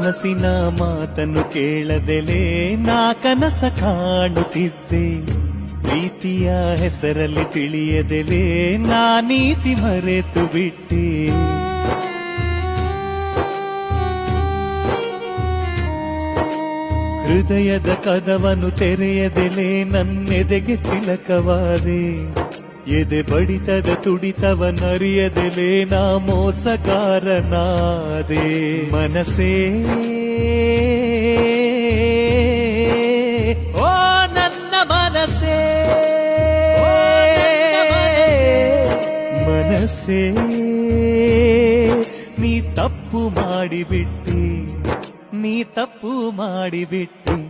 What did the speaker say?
ಮನಸ್ಸಿನ ಮಾತನ್ನು ಕೇಳದೆಲೇ ನಾ ಕನಸ ಕಾಣುತ್ತಿದ್ದೆ. ಪ್ರೀತಿಯ ಹೆಸರಲ್ಲಿ ತಿಳಿಯದೆಲೇ ನಾ ನೀತಿ ಮರೆತು ಬಿಟ್ಟೆ. ಹೃದಯದ ಕದವನ್ನು ತೆರೆಯದೆಲೇ ನನ್ನೆದೆಗೆ ಚಿಲಕವಾದೆ. ಎದೆ ಬಡಿತದ ತುಡಿತವನ್ನರಿಯದೆಲೇ ನಾ ಮೋಸಗಾರನಾದೆ. ಮನಸ್ಸೇ ಓ ನನ್ನ ಮನಸ್ಸೇ, ಮನಸ್ಸೇ ನೀ ತಪ್ಪು ಮಾಡಿಬಿಟ್ಟಿ, ನೀ ತಪ್ಪು ಮಾಡಿಬಿಟ್ಟಿ.